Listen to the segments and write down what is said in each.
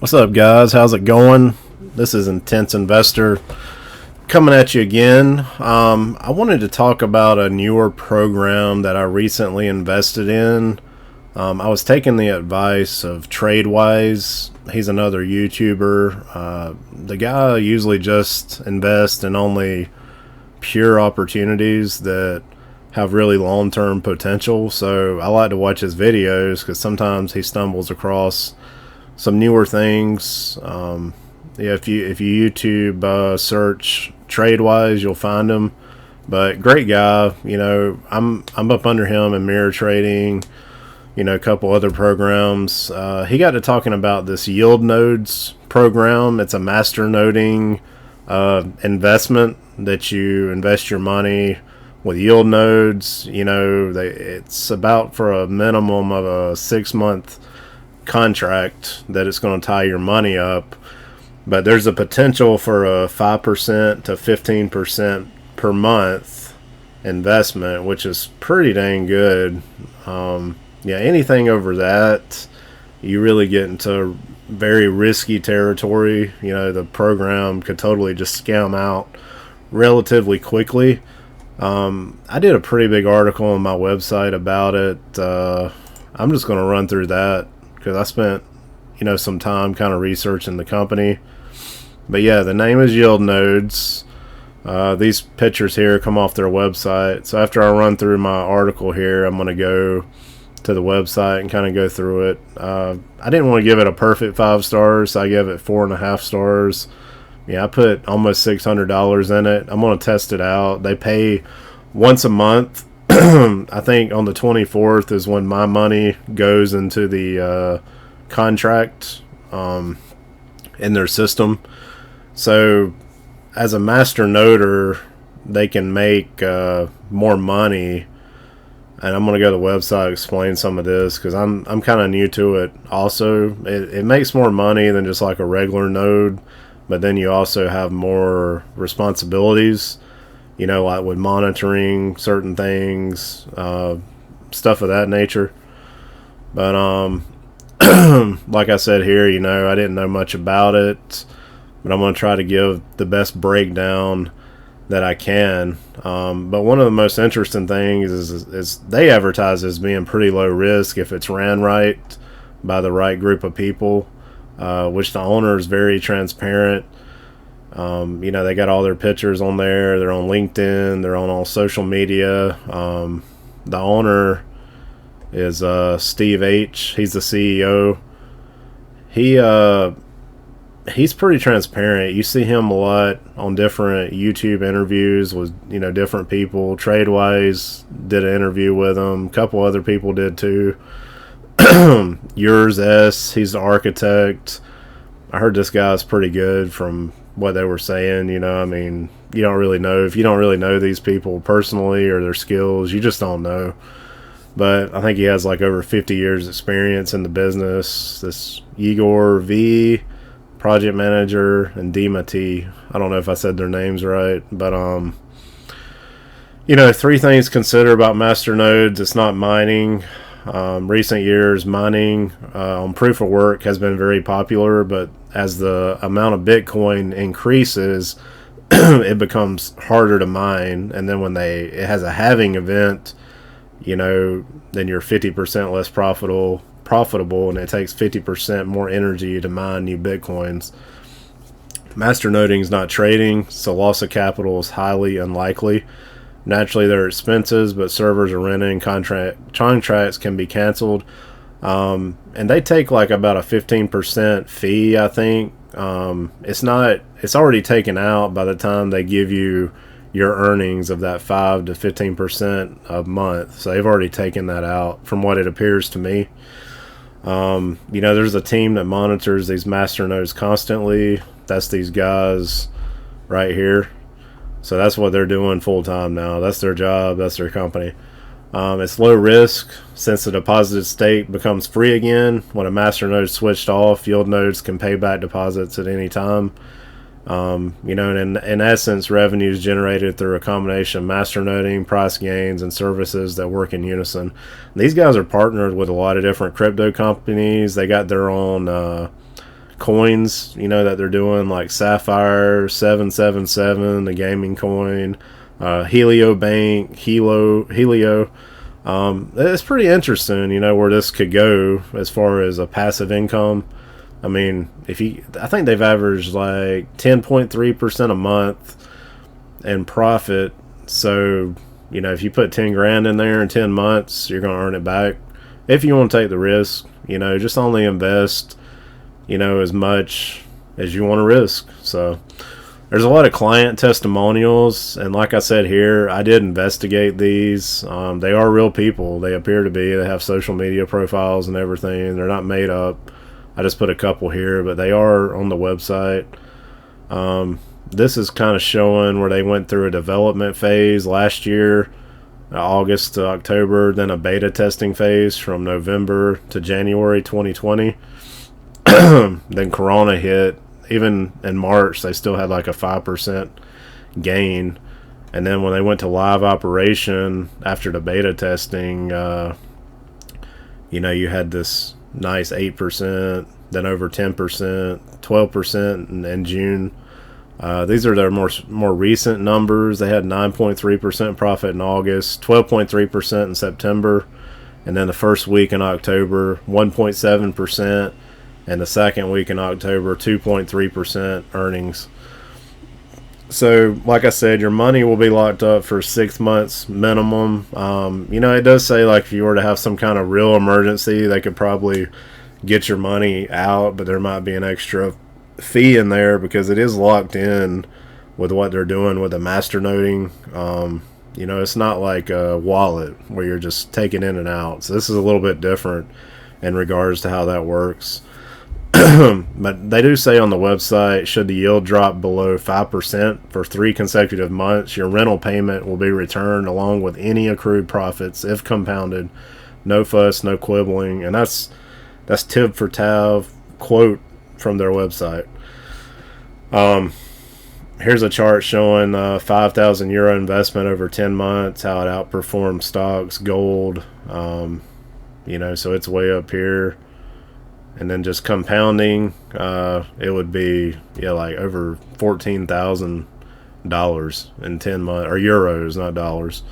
What's up, guys? How's it going? This is Intense Investor coming at you again. I wanted to talk about a newer program that I recently invested in. I was taking the advice of TradeWise. He's another YouTuber. The guy usually just invests in only pure opportunities that have really long-term potential. So I like to watch his videos because sometimes he stumbles across some newer things. If you YouTube search TradeWise, you'll find him. But great guy. I'm up under him in mirror trading. A couple other programs. He got to talking about this Yieldnodes program. It's a masternoding investment that you invest your money with Yieldnodes. It's about for a minimum of a 6-month contract that it's going to tie your money up, but there's a potential for a 5% to 15% per month investment, which is pretty dang good. Anything over that, you really get into very risky territory. The program could totally just scam out relatively quickly. I did a pretty big article on my website about it. I'm just going to run through that because I spent, some time kind of researching the company. But yeah, the name is Yieldnodes. These pictures here come off their website. So after I run through my article here, I'm going to go to the website and kind of go through it. I didn't want to give it a perfect 5 stars, so I gave it 4.5 stars. I put almost $600 in it. I'm going to test it out. They pay once a month. I think on the 24th is when my money goes into the contract in their system. So as a masternoder, they can make more money. And I'm going to go to the website and explain some of this because I'm kind of new to it also. It makes more money than just like a regular node, but then you also have more responsibilities, like with monitoring certain things, stuff of that nature. But like I said here, I didn't know much about it, but I'm going to try to give the best breakdown that I can. But one of the most interesting things is they advertise as being pretty low risk if it's ran right by the right group of people, which the owner is very transparent. They got all their pictures on there. They're on LinkedIn. They're on all social media. The owner is Steve H. He's the CEO. He's pretty transparent. You see him a lot on different YouTube interviews with different people. TradeWise did an interview with him. A couple other people did too. Yours S. He's the architect. I heard this guy's pretty good from what they were saying. You don't really know. If you don't really know these people personally or their skills, you just don't know. But I think he has like over 50 years experience in the business. This Igor V, project manager, and Dima T. I don't know if I said their names right, but 3 things to consider about masternodes. It's not mining. Recent years, mining on proof of work has been very popular, but as the amount of Bitcoin increases, it becomes harder to mine. And then when it has a halving event, then you're 50% less profitable, and it takes 50% more energy to mine new Bitcoins. Masternoding is not trading, so loss of capital is highly unlikely. Naturally, there are expenses, but servers are renting, contracts can be canceled, and they take like about a 15% fee, I think. It's already taken out by the time they give you your earnings of that 5 to 15% a month. So they've already taken that out from what it appears to me. There's a team that monitors these masternodes constantly. That's these guys right here. So that's what they're doing full time now. That's their job. That's their company. It's low risk since the deposited state becomes free again. When a masternode is switched off, Yieldnodes can pay back deposits at any time. In essence, revenue is generated through a combination of masternoding, price gains, and services that work in unison. These guys are partnered with a lot of different crypto companies. They got their own coins, you know, that they're doing, like Sapphire 777, the gaming coin, Helio Bank, Helio. It's pretty interesting, you know, where this could go as far as a passive income. I mean, I think they've averaged like 10.3% a month in profit. So, you know, if you put 10 grand in there in 10 months, you're going to earn it back. If you want to take the risk, you know, just only invest, you know, as much as you want to risk. So there's a lot of client testimonials, and like I said here, I did investigate these. They are real people. They appear to be. They have social media profiles and everything. They're not made up. I just put a couple here, but they are on the website. This is kind of showing where they went through a development phase last year, August to October, then a beta testing phase from November to January 2020. Then Corona hit. Even in March, they still had like a 5% gain. And then when they went to live operation after the beta testing, you know, you had this nice 8%, then over 10%, 12% in June. These are their more recent numbers. They had 9.3% profit in August, 12.3% in September, and then the first week in October, 1.7%. And the second week in October, 2.3% earnings. So, like I said, your money will be locked up for 6 months minimum. You know, it does say, like, if you were to have some kind of real emergency, they could probably get your money out, but there might be an extra fee in there because it is locked in with what they're doing with the masternoding. You know, it's not like a wallet where you're just taking in and out. So this is a little bit different in regards to how that works. But they do say on the website, should the yield drop below 5% for 3 consecutive months, your rental payment will be returned along with any accrued profits if compounded. No fuss, no quibbling. And that's tib for tab quote from their website. Here's a chart showing 5,000 euro investment over 10 months, how it outperformed stocks, gold. You know, so it's way up here. And then just compounding, it would be, yeah, like over $14,000 in 10 months, or euros, not dollars.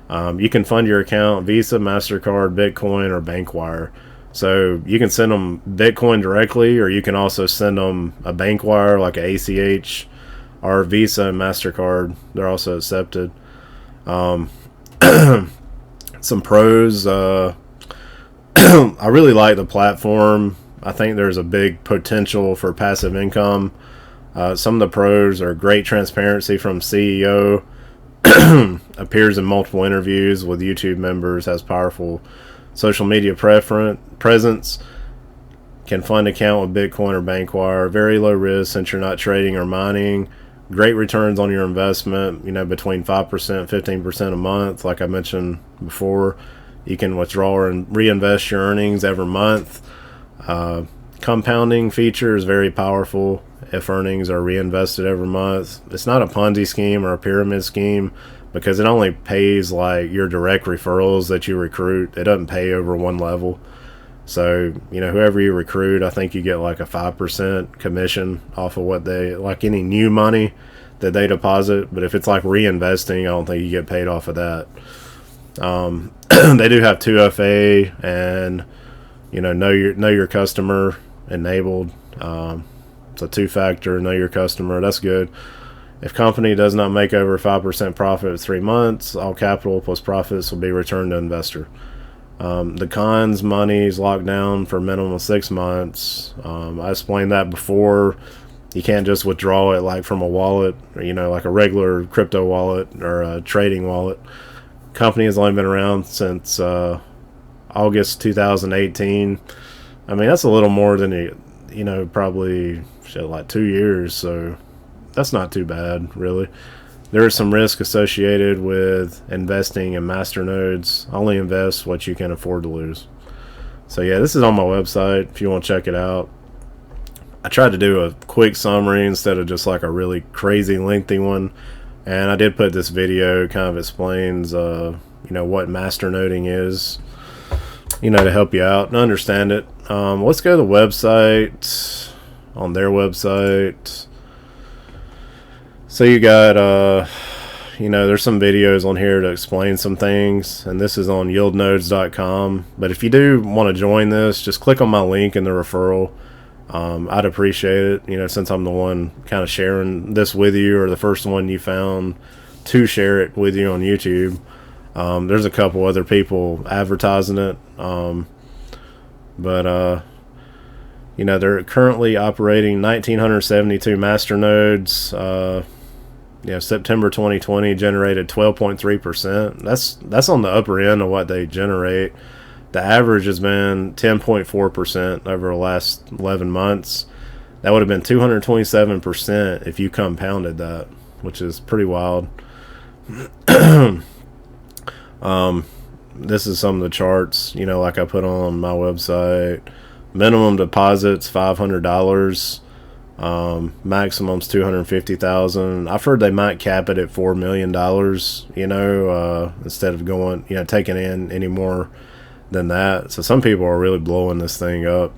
You can fund your account Visa, MasterCard, Bitcoin, or bank wire. So you can send them Bitcoin directly, or you can also send them a bank wire like a ACH or Visa and MasterCard. They're also accepted. Some pros. I really like the platform. I think there's a big potential for passive income. Some of the pros are great transparency from CEO. Appears in multiple interviews with YouTube members. Has powerful social media presence. Can fund account with Bitcoin or Bankwire. Very low risk since you're not trading or mining. Great returns on your investment. You know, between 5% and 15% a month. Like I mentioned before, you can withdraw and reinvest your earnings every month. Compounding feature is very powerful if earnings are reinvested every month. It's not a Ponzi scheme or a pyramid scheme because it only pays like your direct referrals that you recruit. It doesn't pay over one level. So, you know, whoever you recruit, I think you get like a 5% commission off of what they, like any new money that they deposit. But if it's like reinvesting, I don't think you get paid off of that. They do have 2FA and, you know your customer enabled. It's a 2-factor, know your customer. That's good. If company does not make over 5% profit in 3 months, all capital plus profits will be returned to investor. The cons, money is locked down for a minimum of 6 months. I explained that before. You can't just withdraw it like from a wallet, or, you know, like a regular crypto wallet or a trading wallet. Company has only been around since August 2018. I mean, that's a little more than you know, probably like 2 years, so that's not too bad, really. There is some risk associated with investing in masternodes. Only invest what you can afford to lose. So yeah, this is on my website if you want to check it out. I tried to do a quick summary instead of just like a really crazy lengthy one, and I did put this video, kind of explains you know, what masternoding is, you know, to help you out and understand it. Let's go to the website. on their website. So you got there's some videos on here to explain some things, and this is on yieldnodes.com. But if you do want to join this, just click on my link in the referral. I'd appreciate it, since I'm the one kind of sharing this with you, or the first one you found to share it with you on YouTube. There's a couple other people advertising it, but they're currently operating 1,972 masternodes. September 2020 generated 12.3%. That's on the upper end of what they generate. The average has been 10.4% over the last 11 months. That would have been 227% if you compounded that, which is pretty wild. This is some of the charts, like I put on my website. Minimum deposits $500. Maximum's $250,000. I've heard they might cap it at $4 million, instead of going, taking in any more than that. So some people are really blowing this thing up.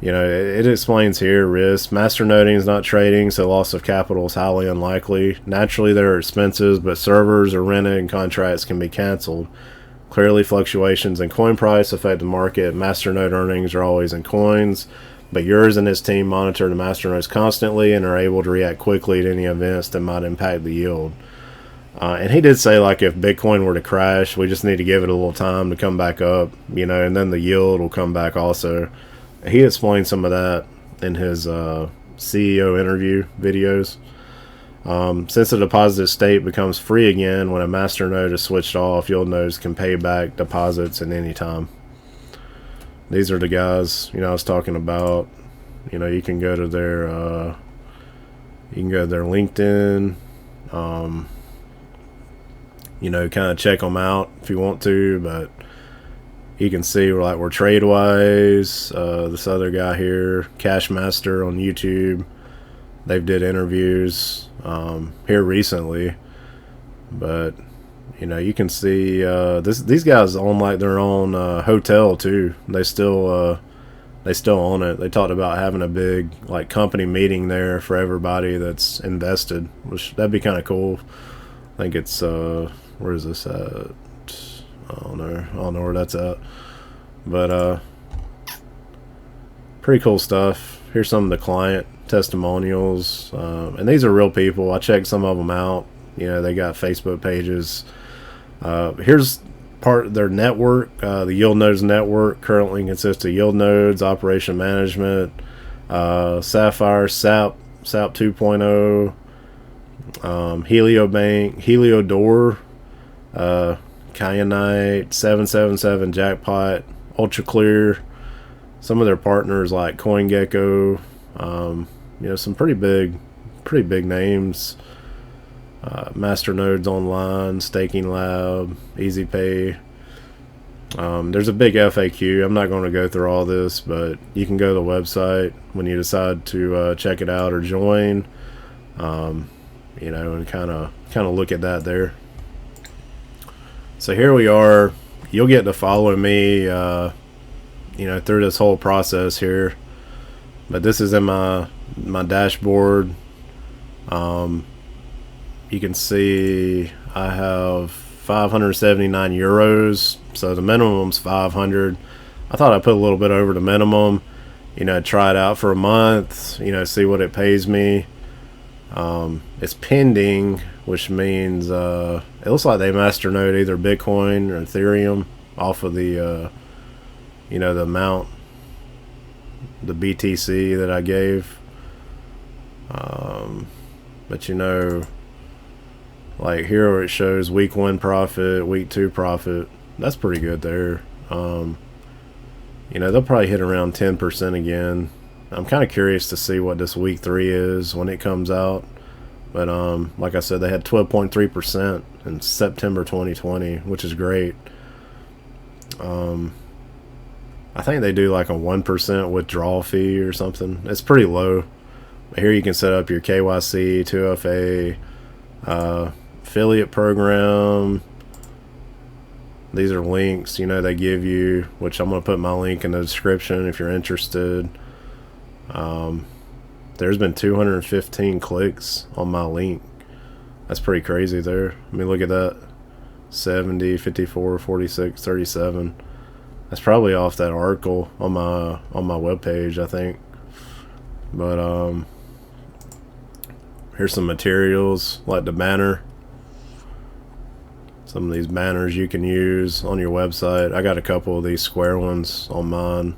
It explains here risk. Masternoding is not trading, so loss of capital is highly unlikely. Naturally, there are expenses, but servers are rented and contracts can be canceled. Clearly, fluctuations in coin price affect the market. Masternode earnings are always in coins, but yours and his team monitor the masternodes constantly and are able to react quickly to any events that might impact the yield. And he did say, like, if Bitcoin were to crash, we just need to give it a little time to come back up, and then the yield will come back also. He explained some of that in his CEO interview videos. Since the deposited state becomes free again when a masternode is switched off, Yieldnodes can pay back deposits at any time. These are the guys, I was talking about. You can go to their LinkedIn. Kind of check them out if you want to, but you can see where TradeWise, this other guy here, Cashmaster on YouTube, they've did interviews here recently, but you can see these guys own their own hotel too. They still own it. They talked about having a big company meeting there for everybody that's invested, which that'd be kind of cool. I think it's where is this at? I don't know where that's at, but pretty cool stuff. Here's some of the client testimonials, and these are real people. I checked some of them out. They got Facebook pages. Here's part of their network. The Yieldnodes network currently consists of Yieldnodes, Operation Management, Sapphire, SAP 2.0, Heliobank, Heliodor, Kyanite, 777 Jackpot, Ultra Clear. Some of their partners like CoinGecko, some pretty big names. Masternodes Online, Staking Lab, EasyPay. There's a big FAQ. I'm not going to go through all this, but you can go to the website when you decide to check it out or join, and kind of look at that there. So here we are. You'll get to follow me, through this whole process here. But this is in my dashboard. You can see I have 579 euros, so the minimum's 500. I thought I'd put a little bit over the minimum, try it out for a month, see what it pays me. It's pending, which means it looks like they masternode either Bitcoin or Ethereum off of the the amount, the BTC that I gave. But here where it shows week 1 profit, week 2 profit, that's pretty good there. They'll probably hit around 10% again. I'm kind of curious to see what this week 3 is when it comes out. But like I said, they had 12.3% in September 2020, which is great. I think they do like a 1% withdrawal fee or something. It's pretty low. But here you can set up your KYC, 2FA, affiliate program, These are links, you know, they give you, which I'm going to put my link in the description if you're interested. There's been 215 clicks on my link. That's pretty crazy there. I mean, look at that. 70, 54, 46, 37. That's probably off that article on my webpage, I think. But here's some materials like the banner. Some of these banners you can use on your website. I got a couple of these square ones on mine.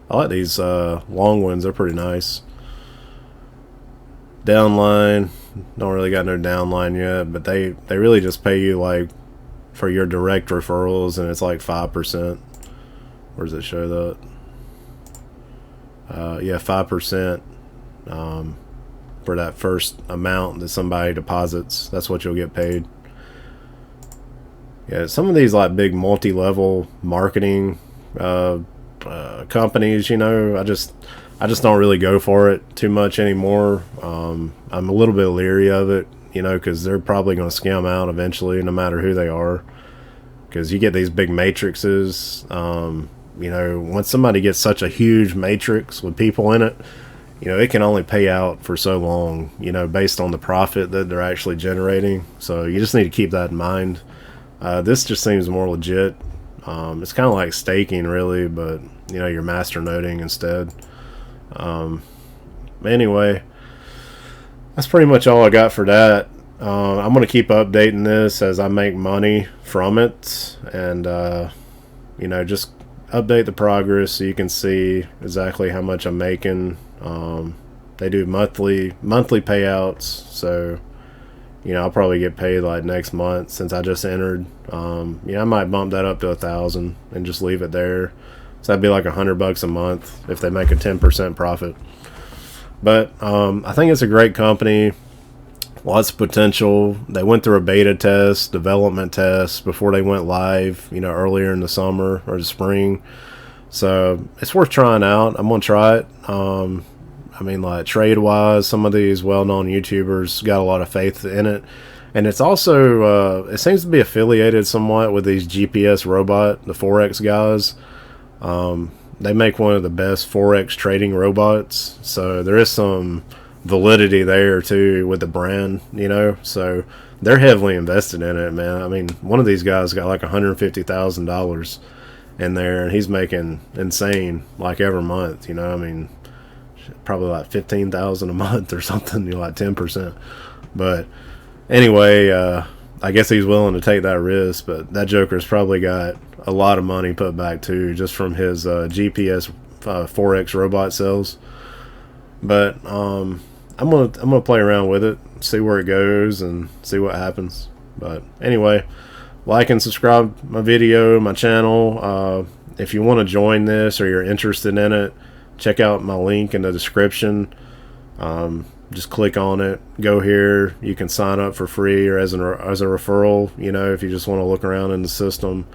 I like these long ones. They're pretty nice. Downline. Don't really got no downline yet, but they really just pay you like for your direct referrals, and it's like 5%. Where does it show that? Yeah, 5% for that first amount that somebody deposits. That's what you'll get paid. Yeah, some of these like big multi-level marketing companies, you know, I just don't really go for it too much anymore. I'm a little bit leery of it, you know, because they're probably going to scam out eventually, no matter who they are. Because you get these big matrices, you know, once somebody gets such a huge matrix with people in it, you know, it can only pay out for so long, you know, based on the profit that they're actually generating. So you just need to keep that in mind. This just seems more legit. It's kind of like staking, really, but, you know, you're masternoding instead. Anyway, that's pretty much all I got for that. I'm going to keep updating this as I make money from it, and, you know, just update the progress so you can see exactly how much I'm making. They do monthly payouts, so, you know, I'll probably get paid like next month since I just entered. Yeah, I might bump that up to 1,000 and just leave it there. So that'd be like $100 a month if they make a 10% profit. But I think it's a great company. Lots of potential. They went through a beta test, development test before they went live, you know, earlier in the summer or the spring. So it's worth trying out. I'm gonna try it. I mean, like trade-wise, some of these well-known YouTubers got a lot of faith in it. And it's also, it seems to be affiliated somewhat with these GPS robot, the Forex guys. They make one of the best Forex trading robots. So there is some validity there, too, with the brand, you know. So they're heavily invested in it, man. I mean, one of these guys got like $150,000 in there, and he's making insane, like, every month, you know. I mean, probably like $15,000 a month or something, you know, like 10%. But anyway, I guess he's willing to take that risk. But that joker's probably got a lot of money put back too, just from his GPS Forex robot sales. But I'm gonna play around with it, see where it goes, and see what happens. But anyway, like and subscribe my video, my channel. If you want to join this or you're interested in it, check out my link in the description. Just click on it, go here. You can sign up for free or as a referral, you know, if you just want to look around in the system.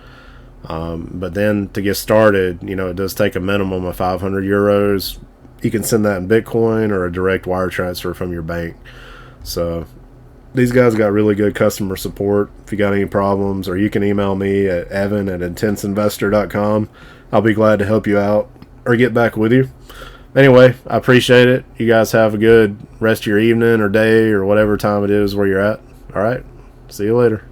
But then to get started, you know, it does take a minimum of 500 euros. You can send that in Bitcoin or a direct wire transfer from your bank. So these guys got really good customer support. If you got any problems, or you can email me at evan@intenseinvestor.com. I'll be glad to help you out or get back with you. Anyway, I appreciate it. You guys have a good rest of your evening or day or whatever time it is where you're at. All right. See you later.